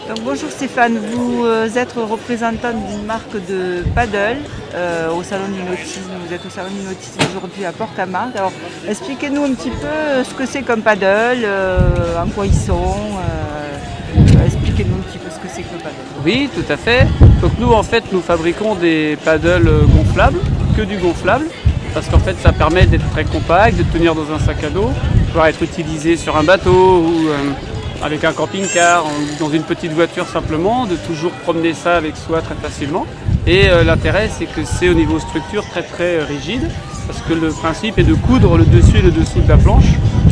Donc bonjour Stéphane, vous êtes représentant d'une marque de paddle au Salon du Nautisme. Vous êtes au Salon du Nautisme aujourd'hui à Port-Camargue. Alors expliquez-nous un petit peu ce que c'est qu'un paddle, en quoi ils sont. Expliquez-nous un petit peu ce que c'est que le paddle. Oui, tout à fait. Donc nous en fait nous fabriquons des paddles gonflables, que du gonflable, parce qu'en fait ça permet d'être très compact, de tenir dans un sac à dos, de pouvoir être utilisé sur un bateau ou avec un camping-car, ou dans une petite voiture simplement, de toujours promener ça avec soi très facilement. Et l'intérêt c'est que c'est au niveau structure très rigide, parce que le principe est de coudre le dessus et le dessous de la planche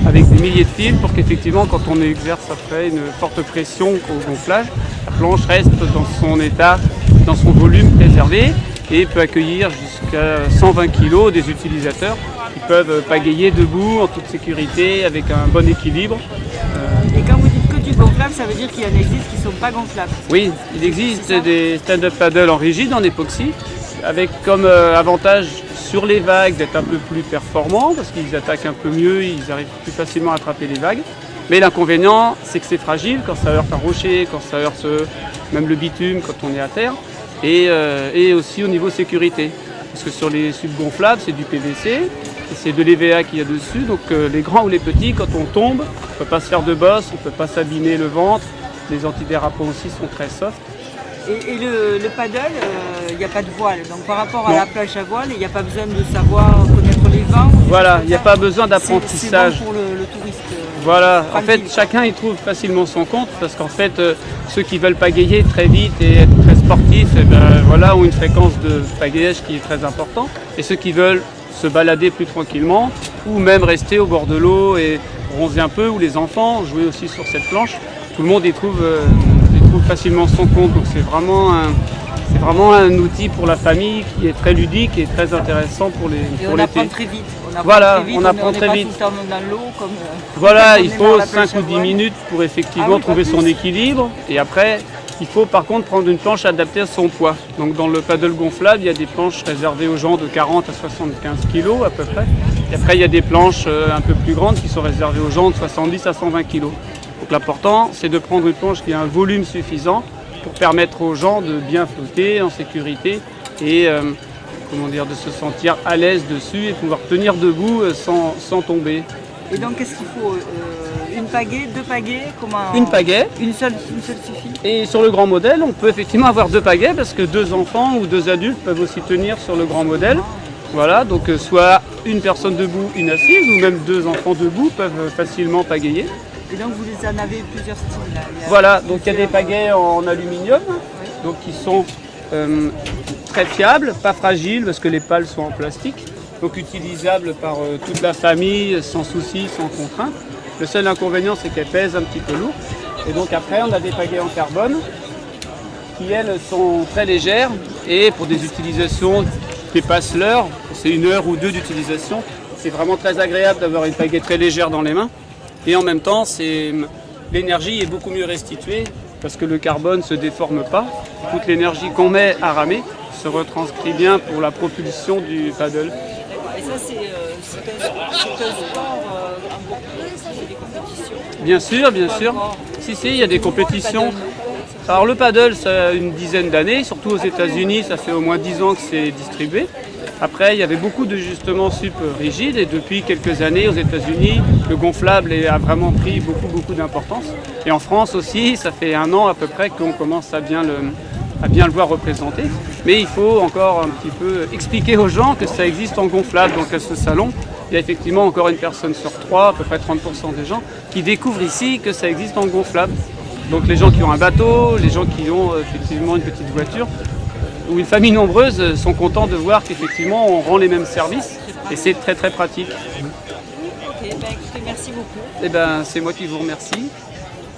avec des milliers de fils pour qu'effectivement quand on exerce après une forte pression au gonflage, la planche reste dans son état, dans son volume préservé et peut accueillir jusqu'à 120 kg des utilisateurs qui peuvent pagayer debout en toute sécurité avec un bon équilibre. Et quand vous dites que du gonflable, ça veut dire qu'il y en existe qui ne sont pas gonflables? Oui, il existe des stand-up paddle en rigide, en époxy, avec comme avantage sur les vagues d'être un peu plus performants parce qu'ils attaquent un peu mieux, ils arrivent plus facilement à attraper les vagues. Mais l'inconvénient, c'est que c'est fragile quand ça heurte un rocher, quand ça heurte même le bitume quand on est à terre, et aussi au niveau sécurité. Parce que sur les subgonflables, c'est du PVC, et c'est de l'EVA qu'il y a dessus, donc les grands ou les petits, quand on tombe, on ne peut pas se faire de bosse, on ne peut pas s'abîmer le ventre, les antidérapants aussi sont très soft. Et le paddle, il n'y a pas de voile, donc par rapport à la planche à voile, il n'y a pas besoin de savoir connaître les vents. Voilà, il n'y a pas besoin d'apprentissage. C'est bon pour le touriste. Voilà, en fait chacun y trouve facilement son compte parce qu'en fait ceux qui veulent pagayer très vite et être très sportifs voilà, ont une fréquence de pagayage qui est très importante, et ceux qui veulent se balader plus tranquillement ou même rester au bord de l'eau et bronzer un peu, ou les enfants jouer aussi sur cette planche, tout le monde y trouve facilement son compte, donc c'est vraiment un outil pour la famille qui est très ludique et très intéressant pour l'été. On apprend très vite. On apprend très vite. Tout le temps dans l'eau comme. Voilà, il faut 5 ou 10 minutes pour effectivement trouver son équilibre. Et après, il faut par contre prendre une planche adaptée à son poids. Donc dans le paddle gonflable, il y a des planches réservées aux gens de 40 à 75 kg à peu près. Et après, il y a des planches un peu plus grandes qui sont réservées aux gens de 70 à 120 kg. Donc l'important, c'est de prendre une planche qui a un volume suffisant pour permettre aux gens de bien flotter en sécurité et de se sentir à l'aise dessus et pouvoir tenir debout sans tomber. Et donc qu'est-ce qu'il faut une pagaie, deux pagaies, Une pagaie. Une seule suffit. Et sur le grand modèle, on peut effectivement avoir deux pagaies parce que deux enfants ou deux adultes peuvent aussi tenir sur le grand modèle. Voilà, donc soit une personne debout, une assise, ou même deux enfants debout peuvent facilement pagayer. Et donc vous en avez plusieurs styles là. Voilà, donc il y a des pagaies en aluminium, donc qui sont très fiables, pas fragiles parce que les pales sont en plastique, donc utilisables par toute la famille sans souci, sans contrainte. Le seul inconvénient, c'est qu'elles pèsent un petit peu lourd. Et donc après, on a des pagaies en carbone qui, elles, sont très légères, et pour des utilisations qui dépassent l'heure, c'est 1 heure ou 2 d'utilisation, c'est vraiment très agréable d'avoir une pagaie très légère dans les mains. Et en même temps, l'énergie est beaucoup mieux restituée parce que le carbone ne se déforme pas. Toute l'énergie qu'on met à ramer se retranscrit bien pour la propulsion du paddle. Et ça, c'est un sport c'est des compétitions. Bien sûr. Si, il y a des compétitions. Alors le paddle, ça a une dizaine d'années, surtout aux États-Unis, ça fait au moins 10 ans que c'est distribué. Après, il y avait beaucoup de justement sup rigides, et depuis quelques années aux États-Unis, le gonflable a vraiment pris beaucoup d'importance. Et en France aussi, ça fait 1 an à peu près qu'on commence à bien le voir représenté. Mais il faut encore un petit peu expliquer aux gens que ça existe en gonflable. Donc à ce salon, il y a effectivement encore une personne sur 3, à peu près 30% des gens, qui découvrent ici que ça existe en gonflable. Donc les gens qui ont un bateau, les gens qui ont effectivement une petite voiture, ou une famille nombreuse sont contents de voir qu'effectivement on rend les mêmes services, et c'est très pratique. Ok, écoutez, merci beaucoup. C'est moi qui vous remercie.